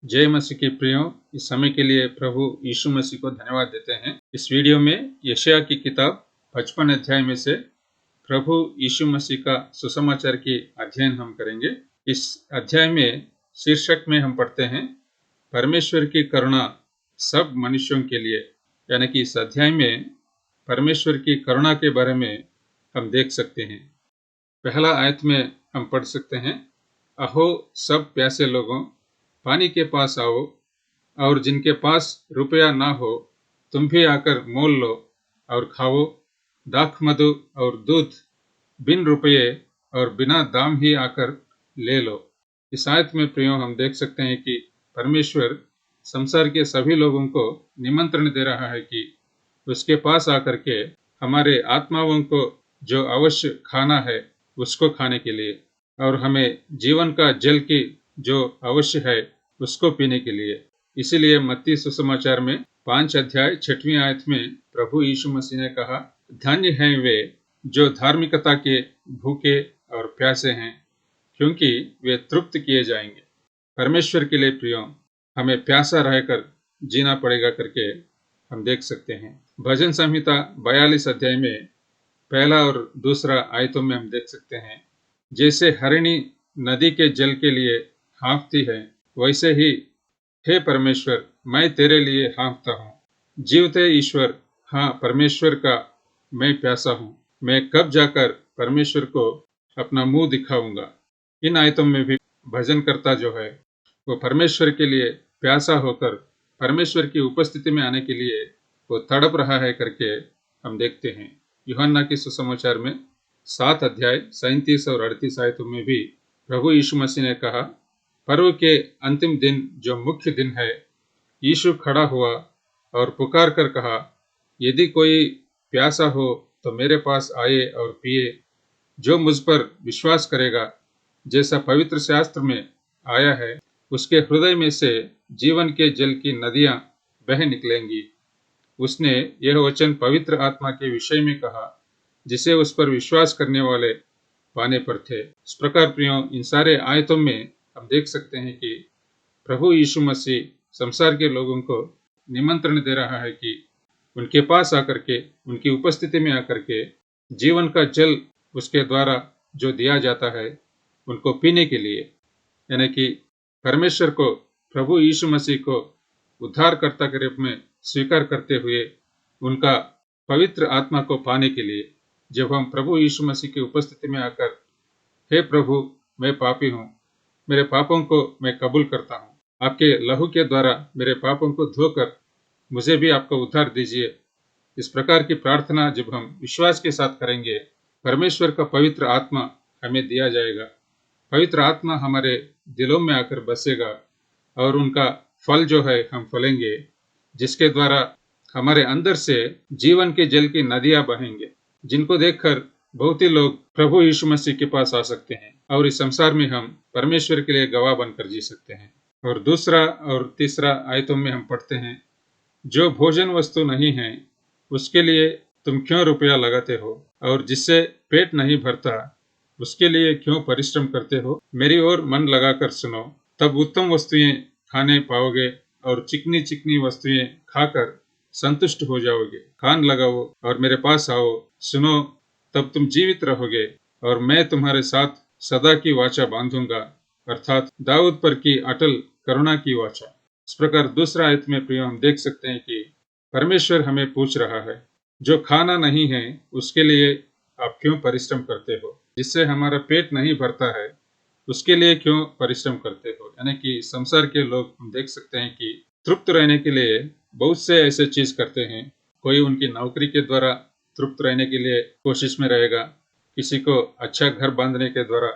जय मसीह के प्रियो, इस समय के लिए प्रभु यीशु मसीह को धन्यवाद देते हैं। इस वीडियो में यशायाह की किताब 55 अध्याय में से प्रभु यीशु मसीह का सुसमाचार की अध्ययन हम करेंगे। इस अध्याय में शीर्षक में हम पढ़ते हैं परमेश्वर की करुणा सब मनुष्यों के लिए, यानी कि इस अध्याय में परमेश्वर की करुणा के बारे में हम देख सकते हैं। पहला आयत में हम पढ़ सकते हैं, अहो सब प्यासे लोगों, पानी के पास आओ, और जिनके पास रुपया ना हो तुम भी आकर मोल लो और खाओ। दाख मधु और दूध बिन रुपये और बिना दाम ही आकर ले लो। इस आयत में प्रियो हम देख सकते हैं कि परमेश्वर संसार के सभी लोगों को निमंत्रण दे रहा है कि उसके पास आकर के हमारे आत्माओं को जो अवश्य खाना है उसको खाने के लिए, और हमें जीवन का जल की जो अवश्य है उसको पीने के लिए। इसीलिए मत्ती सुसमाचार में 5 अध्याय 6वीं आयत में प्रभु यीशु मसीह ने कहा, धन्य हैं वे जो धार्मिकता के भूखे और प्यासे हैं, क्योंकि वे तृप्त किए जाएंगे। परमेश्वर के लिए प्रियो, हमें प्यासा रहकर जीना पड़ेगा करके हम देख सकते हैं। भजन संहिता 42 अध्याय में पहला और दूसरा आयतों में हम देख सकते हैं, जैसे हरिणी नदी के जल के लिए हाँफती है, वैसे ही हे परमेश्वर मैं तेरे लिए हाँफता हूँ। जीवते ईश्वर, हाँ परमेश्वर का मैं प्यासा हूँ। मैं कब जाकर परमेश्वर को अपना मुंह दिखाऊंगा। इन आयतों में भी भजन करता जो है वो परमेश्वर के लिए प्यासा होकर परमेश्वर की उपस्थिति में आने के लिए वो तड़प रहा है करके हम देखते हैं। यूहन्ना के सुसमाचार में 7 अध्याय 37 और 38 आयतों में भी प्रभु यीशु मसीह ने कहा, पर्व के अंतिम दिन जो मुख्य दिन है, यीशु खड़ा हुआ और पुकार कर कहा, यदि कोई प्यासा हो तो मेरे पास आए और पिए। जो मुझ पर विश्वास करेगा, जैसा पवित्र शास्त्र में आया है, उसके हृदय में से जीवन के जल की नदियां बह निकलेंगी। उसने यह वचन पवित्र आत्मा के विषय में कहा, जिसे उस पर विश्वास करने वाले पाने पर थे। इस प्रकार प्रियो, इन सारे आयतों में हम देख सकते हैं कि प्रभु यीशु मसीह संसार के लोगों को निमंत्रण दे रहा है कि उनके पास आकर के, उनकी उपस्थिति में आकर के जीवन का जल उसके द्वारा जो दिया जाता है उनको पीने के लिए, यानी कि परमेश्वर को, प्रभु यीशु मसीह को उद्धारकर्ता के रूप में स्वीकार करते हुए उनका पवित्र आत्मा को पाने के लिए, जब हम प्रभु यीशु मसीह की उपस्थिति में आकर, हे प्रभु मैं पापी हूँ, मेरे पापों को मैं कबूल करता हूँ, आपके लहू के द्वारा मेरे पापों को धोकर मुझे भी आपका उद्धार दीजिए। इस प्रकार की प्रार्थना जब हम विश्वास के साथ करेंगे, परमेश्वर का पवित्र आत्मा हमें दिया जाएगा। पवित्र आत्मा हमारे दिलों में आकर बसेगा और उनका फल जो है हम फलेंगे, जिसके द्वारा हमारे अंदर से जीवन के जल की नदियां बहेंगे, जिनको देखकर बहुत ही लोग प्रभु यीशु मसीह के पास आ सकते हैं और इस संसार में हम परमेश्वर के लिए गवाह बनकर जी सकते हैं। और दूसरा और तीसरा आयतों में हम पढ़ते हैं, जो भोजन वस्तु नहीं है उसके लिए तुम क्यों रुपया लगाते हो, और जिससे पेट नहीं भरता उसके लिए क्यों परिश्रम करते हो। मेरी ओर मन लगाकर सुनो, तब उत्तम वस्तुएं खाने पाओगे और चिकनी चिकनी वस्तुएं खाकर संतुष्ट हो जाओगे। कान लगाओ और मेरे पास आओ, सुनो, तब तुम जीवित रहोगे और मैं तुम्हारे साथ सदा की वाचा बांधूंगा, अर्थात दाऊद पर की अटल करुणा की वाचा। इस प्रकार दूसरा आयत में प्रिय हम देख सकते हैं कि परमेश्वर हमें पूछ रहा है, जो खाना नहीं है उसके लिए आप क्यों परिश्रम करते हो, जिससे हमारा पेट नहीं भरता है उसके लिए क्यों परिश्रम करते हो। यानी कि संसार के लोग हम देख सकते हैं कि तृप्त रहने के लिए बहुत से ऐसे चीज करते हैं। कोई उनकी नौकरी के द्वारा तृप्त रहने के लिए कोशिश में रहेगा, किसी को अच्छा घर बांधने के द्वारा,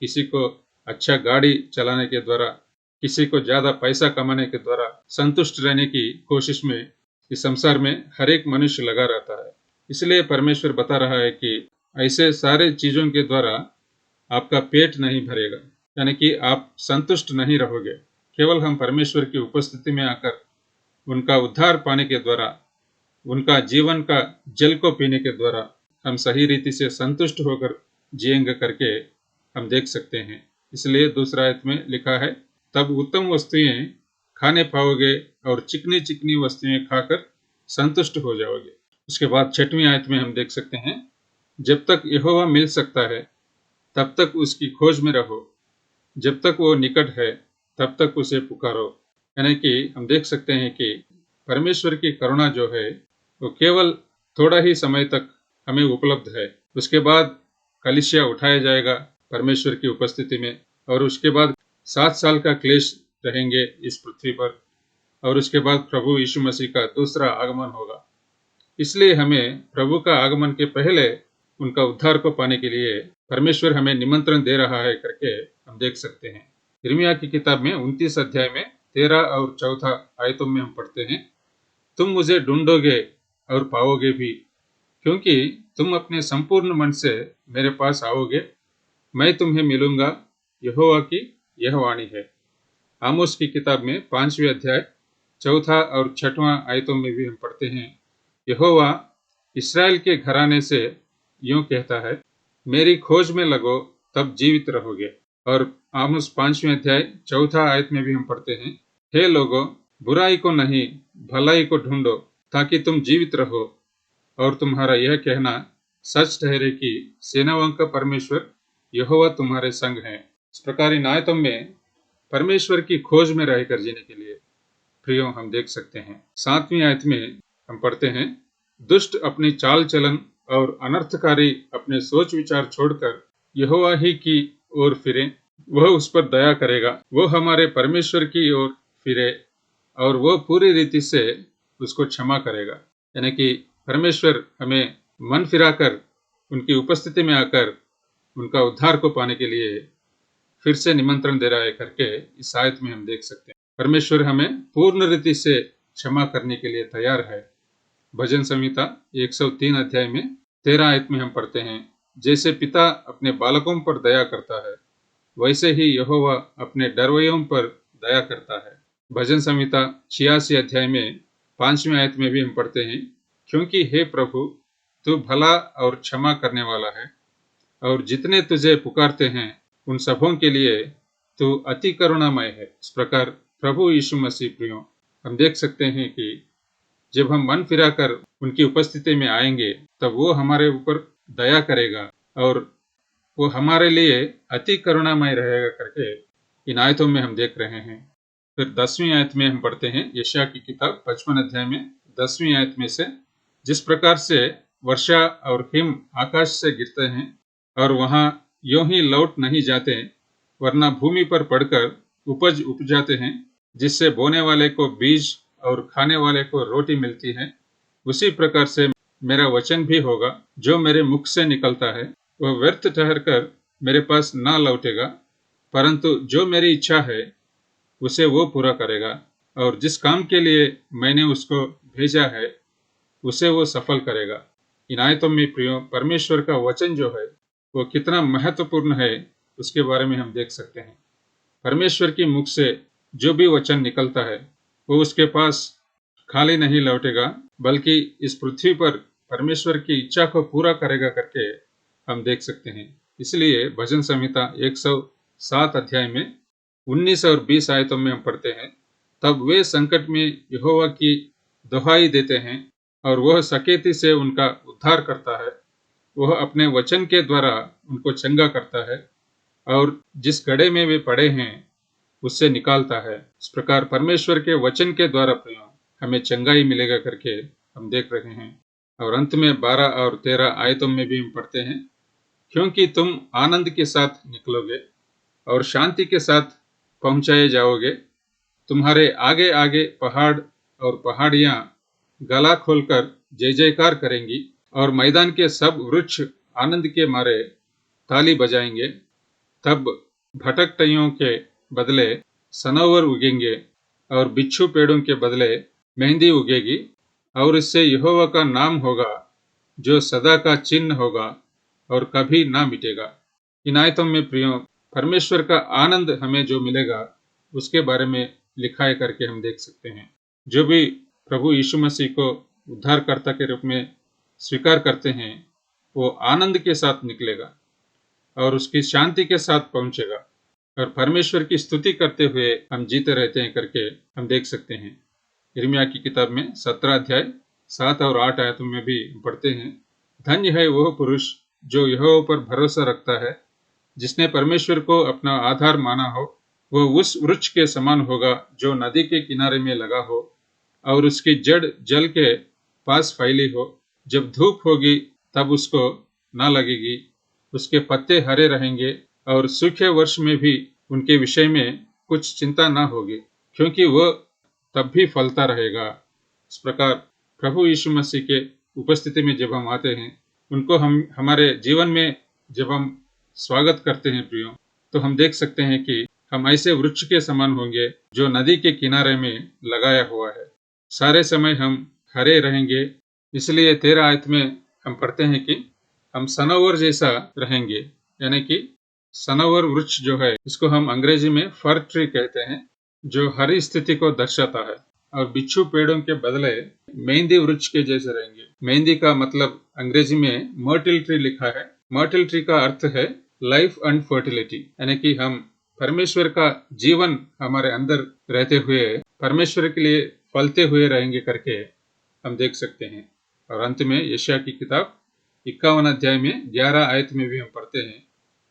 किसी को अच्छा गाड़ी चलाने के द्वारा, किसी को ज्यादा पैसा कमाने के द्वारा संतुष्ट रहने की कोशिश में इस संसार में हर एक मनुष्य लगा रहता है। इसलिए परमेश्वर बता रहा है कि ऐसे सारे चीजों के द्वारा आपका पेट नहीं भरेगा, यानी कि आप संतुष्ट नहीं रहोगे। केवल हम परमेश्वर की उपस्थिति में आकर उनका उद्धार पाने के द्वारा, उनका जीवन का जल को पीने के द्वारा हम सही रीति से संतुष्ट होकर जिएंगे करके हम देख सकते हैं। इसलिए दूसरा आयत में लिखा है, तब उत्तम वस्तुएं खाने पाओगे और चिकनी चिकनी वस्तुएं खाकर संतुष्ट हो जाओगे। उसके बाद 6वीं आयत में हम देख सकते हैं, जब तक यहोवा मिल सकता है तब तक उसकी खोज में रहो, जब तक वो निकट है तब तक उसे पुकारो। यानी कि हम देख सकते हैं कि परमेश्वर की करुणा जो है वो केवल थोड़ा ही समय तक हमें उपलब्ध है। उसके बाद कलीसिया उठाया जाएगा परमेश्वर की उपस्थिति में, और उसके बाद 7 साल का क्लेश रहेंगे इस पृथ्वी पर, और उसके बाद प्रभु यीशु मसीह का दूसरा आगमन होगा। इसलिए हमें प्रभु का आगमन के पहले उनका उद्धार को पाने के लिए परमेश्वर हमें निमंत्रण दे रहा है करके हम देख सकते हैं। यिर्मयाह की किताब में 29 अध्याय में 13 और 14 आयतों में हम पढ़ते हैं, तुम मुझे ढूंढोगे और पाओगे भी, क्योंकि तुम अपने संपूर्ण मन से मेरे पास आओगे, मैं तुम्हें मिलूंगा, यहोवा की यह वाणी है। आमोस की किताब में 5वें अध्याय 4 और 6वां आयतों में भी हम पढ़ते हैं, यहोवा इस्राएल के घराने से यूं कहता है, मेरी खोज में लगो तब जीवित रहोगे। और आमोस 5वें अध्याय 4 आयत में भी हम पढ़ते हैं, हे लोगों, बुराई को नहीं भलाई को ढूंढो ताकि तुम जीवित रहो, और तुम्हारा यह कहना सच ठहरे कि सेनाओं का परमेश्वर यहोवा तुम्हारे संग है। इस प्रकार इन आयतों में परमेश्वर की खोज में रहकर जीने के लिए प्रियो हम देख सकते हैं। 7वीं आयत में हम पढ़ते हैं, दुष्ट अपनी चाल चलन और अनर्थकारी अपने सोच विचार छोड़कर यहोवा ही की ओर फिरे, वह उस पर दया करेगा। वो हमारे परमेश्वर की ओर फिरे और वो पूरी रीति से उसको क्षमा करेगा। यानी कि परमेश्वर हमें मन फिराकर उनकी उपस्थिति में आकर उनका उद्धार को पाने के लिए फिर से निमंत्रण दे रहा है करके इस आयत में हम देख सकते हैं। परमेश्वर हमें पूर्ण रीति से क्षमा करने के लिए तैयार है। भजन संहिता 103 अध्याय में 13 आयत में हम पढ़ते हैं, जैसे पिता अपने बालकों पर दया करता है वैसे ही यहोवा अपने डरवैयों पर दया करता है। भजन संहिता 86 अध्याय में 5वें आयत में भी हम पढ़ते हैं, क्योंकि हे प्रभु तू भला और क्षमा करने वाला है, और जितने तुझे पुकारते हैं उन सबों के लिए तू अति करुणामय है। इस प्रकार प्रभु यीशु मसीह प्रियो हम देख सकते हैं कि जब हम मन फिराकर उनकी उपस्थिति में आएंगे तब वो हमारे ऊपर दया करेगा और वो हमारे लिए अति करुणामय रहेगा करके इन आयतों में हम देख रहे हैं। फिर 10वीं आयत में हम पढ़ते हैं, यशायाह की किताब 55 अध्याय में 10वीं आयत में से, जिस प्रकार से वर्षा और हिम आकाश से गिरते हैं और वहां यूं ही लौट नहीं जाते, वरना भूमि पर पड़कर उपज उपजाते हैं, जिससे बोने वाले को बीज और खाने वाले को रोटी मिलती है, उसी प्रकार से मेरा वचन भी होगा जो मेरे मुख से निकलता है, वह व्यर्थ ठहरकर मेरे पास ना लौटेगा, परंतु जो मेरी इच्छा है उसे वो पूरा करेगा, और जिस काम के लिए मैंने उसको भेजा है उसे वो सफल करेगा। इन आयतों में प्रियो परमेश्वर का वचन जो है वो कितना महत्वपूर्ण है उसके बारे में हम देख सकते हैं। परमेश्वर की मुख से जो भी वचन निकलता है वो उसके पास खाली नहीं लौटेगा, बल्कि इस पृथ्वी पर परमेश्वर की इच्छा को पूरा करेगा करके हम देख सकते हैं। इसलिए भजन संहिता 107 अध्याय में 19 और 20 आयतों में हम पढ़ते हैं, तब वे संकट में यहोवा की दुहाई देते हैं और वह सकेती से उनका उद्धार करता है। वह अपने वचन के द्वारा उनको चंगा करता है और जिस गड्ढे में वे पड़े हैं उससे निकालता है। इस प्रकार परमेश्वर के वचन के द्वारा हमें चंगाई मिलेगा करके हम देख रहे हैं। और अंत में 12 और 13 आयतों में भी हम पढ़ते हैं, क्योंकि तुम आनंद के साथ निकलोगे और शांति के साथ पहुंचाए जाओगे। तुम्हारे आगे आगे पहाड़ और पहाड़ियां गला खोलकर जय जयकार करेंगी और मैदान के सब वृक्ष आनंद के मारे ताली बजाएंगे। तब भटकटइयों के बदले सनोवर उगेंगे और बिच्छू पेड़ों के बदले मेहंदी उगेगी, और इससे यहोवा का नाम होगा जो सदा का चिन्ह होगा और कभी ना मिटेगा। इन आयतों में प्रियो परमेश्वर का आनंद हमें जो मिलेगा उसके बारे में लिखा है करके हम देख सकते हैं। जो भी प्रभु यीशु मसीह को उद्धारकर्ता के रूप में स्वीकार करते हैं वो आनंद के साथ निकलेगा और उसकी शांति के साथ पहुंचेगा। और परमेश्वर की स्तुति करते हुए हम जीते रहते हैं करके हम देख सकते हैं। यिर्मयाह की किताब में 17 अध्याय 7 और 8 आयतों में भी पढ़ते हैं, धन्य है वह पुरुष जो यहोवा पर भरोसा रखता है, जिसने परमेश्वर को अपना आधार माना हो। वह उस वृक्ष के समान होगा जो नदी के किनारे में लगा हो और उसकी जड़ जल के पास फैली हो। जब धूप होगी तब उसको न लगेगी, उसके पत्ते हरे रहेंगे और सूखे वर्ष में भी उनके विषय में कुछ चिंता न होगी, क्योंकि वह तब भी फलता रहेगा। इस प्रकार प्रभु यीशु मसीह के उपस्थिति में जब हम आते हैं, उनको हम हमारे जीवन में जब हम स्वागत करते हैं प्रियो, तो हम देख सकते हैं कि हम ऐसे वृक्ष के समान होंगे जो नदी के किनारे में लगाया हुआ है। सारे समय हम हरे रहेंगे। इसलिए 13 आयत में हम पढ़ते हैं कि हम सनोवर जैसा रहेंगे, यानी कि सनोवर वृक्ष जो है, इसको हम अंग्रेजी में फर ट्री कहते हैं, जो हरी स्थिति को दर्शाता है। और बिच्छू पेड़ों के बदले मेहंदी वृक्ष के जैसे रहेंगे। मेहंदी का मतलब अंग्रेजी में मर्टिल ट्री लिखा है। मर्टिल ट्री का अर्थ है लाइफ एंड फर्टिलिटी, यानी कि हम परमेश्वर का जीवन हमारे अंदर रहते हुए परमेश्वर के लिए फलते हुए रहेंगे करके हम देख सकते हैं। और अंत में यशायाह की किताब 51 अध्याय में 11 आयत में भी हम पढ़ते हैं,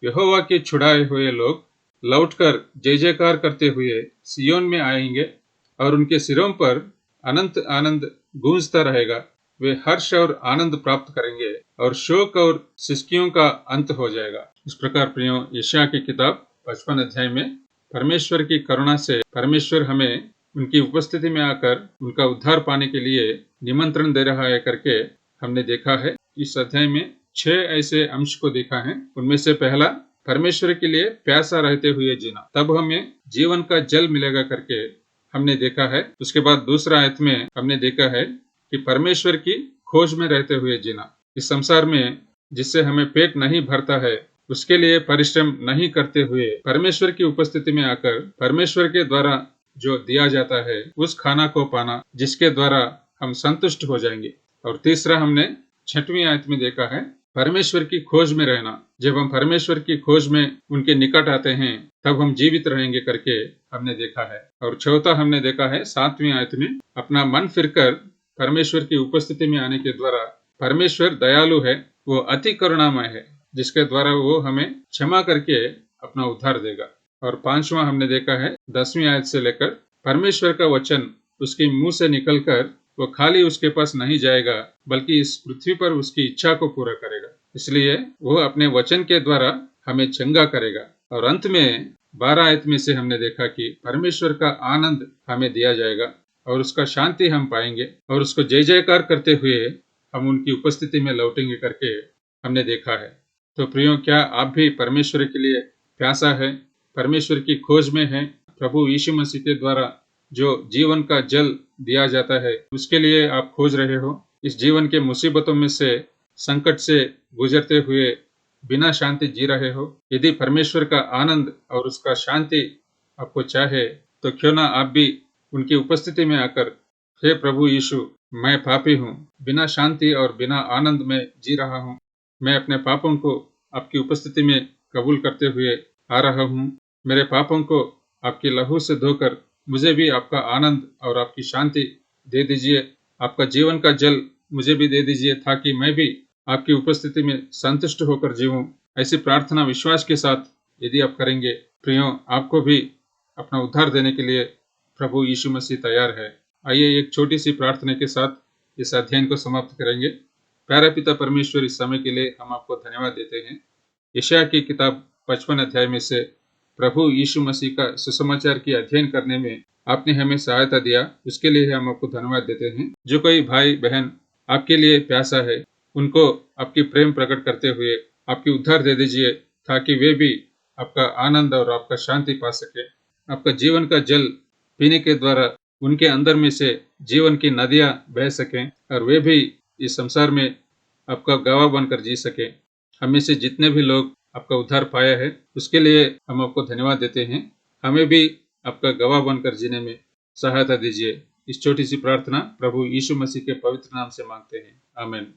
यहोवा के छुड़ाए हुए लोग लौटकर जय जयकार करते हुए सियोन में आएंगे और उनके सिरों पर अनंत आनंद गूंजता रहेगा। वे हर्ष और आनंद प्राप्त करेंगे और शोक और सिसकियों का अंत हो जाएगा। इस प्रकार प्रियो, यशायाह की किताब 55 अध्याय में परमेश्वर की करुणा से परमेश्वर हमें उनकी उपस्थिति में आकर उनका उद्धार पाने के लिए निमंत्रण दे रहा है करके हमने देखा है। इस अध्याय में 6 ऐसे अंश को देखा है। उनमें से पहला, परमेश्वर के लिए प्यासा रहते हुए जीना, तब हमें जीवन का जल मिलेगा करके हमने देखा है। उसके बाद दूसरा आयत में हमने देखा है कि परमेश्वर की खोज में रहते हुए जीना। इस संसार में जिससे हमें पेट नहीं भरता है, उसके लिए परिश्रम नहीं करते हुए परमेश्वर की उपस्थिति में आकर परमेश्वर के द्वारा जो दिया जाता है उस खाना को पाना, जिसके द्वारा हम संतुष्ट हो जाएंगे। और तीसरा हमने 6वीं आयत में देखा है परमेश्वर की खोज में रहना। जब हम परमेश्वर की खोज में उनके निकट आते हैं तब हम जीवित रहेंगे करके हमने देखा है। और चौथा हमने देखा है 7वीं आयत में, अपना मन फिरकर परमेश्वर की उपस्थिति में आने के द्वारा परमेश्वर दयालु है, वो अति करुणामय है, जिसके द्वारा वो हमें क्षमा करके अपना उद्धार देगा। और 5वां हमने देखा है 10वीं आयत से लेकर, परमेश्वर का वचन उसके मुंह से निकलकर वो खाली उसके पास नहीं जाएगा, बल्कि इस पृथ्वी पर उसकी इच्छा को पूरा करेगा। इसलिए वो अपने वचन के द्वारा हमें चंगा करेगा। और अंत में 12 आयत में से हमने देखा कि परमेश्वर का आनंद हमें दिया जाएगा और उसका शांति हम पाएंगे और उसको जय जयकार करते हुए हम उनकी उपस्थिति में लौटेंगे करके हमने देखा है। तो प्रियो, क्या आप भी परमेश्वर के लिए प्यासा है, परमेश्वर की खोज में है? प्रभु यीशु मसीह के द्वारा जो जीवन का जल दिया जाता है उसके लिए आप खोज रहे हो? इस जीवन के मुसीबतों में से, संकट से गुजरते हुए बिना शांति जी रहे हो? यदि परमेश्वर का आनंद और उसका शांति आपको चाहे तो क्यों ना आप भी उनकी उपस्थिति में आकर, हे प्रभु यीशु, मैं पापी हूँ, बिना शांति और बिना आनंद में जी रहा हूँ, मैं अपने पापों को आपकी उपस्थिति में कबूल करते हुए आ रहा हूँ, मेरे पापों को आपकी लहू से धोकर मुझे भी आपका आनंद और आपकी शांति दे दीजिए, आपका जीवन का जल मुझे भी दे दीजिए, ताकि मैं भी आपकी उपस्थिति में संतुष्ट होकर जीऊं। ऐसी प्रार्थना विश्वास के साथ यदि आप करेंगे प्रियो, आपको भी अपना उद्धार देने के लिए प्रभु यीशु मसीह तैयार है। आइए एक छोटी सी प्रार्थना के साथ इस अध्ययन को समाप्त करेंगे। प्यारे पिता परमेश्वर, इस समय के लिए हम आपको धन्यवाद देते हैं। यशायाह की किताब 55 अध्याय में से प्रभु यीशु मसीह का सुसमाचार की अध्ययन करने में आपने हमें सहायता दिया, उसके लिए हम आपको धन्यवाद देते हैं। जो कोई भाई बहन आपके लिए प्यासा है, उनको आपकी प्रेम प्रकट करते हुए आपकी उद्धार दे दीजिए, ताकि वे भी आपका आनंद और आपका शांति पा सके। आपका जीवन का जल पीने के द्वारा उनके अंदर में से जीवन की नदियां बह सकें और वे भी इस संसार में आपका गवाह बनकर जी सके। हमें से जितने भी लोग आपका उद्धार पाया है उसके लिए हम आपको धन्यवाद देते हैं। हमें भी आपका गवाह बनकर जीने में सहायता दीजिए। इस छोटी सी प्रार्थना प्रभु यीशु मसीह के पवित्र नाम से मांगते हैं, आमीन।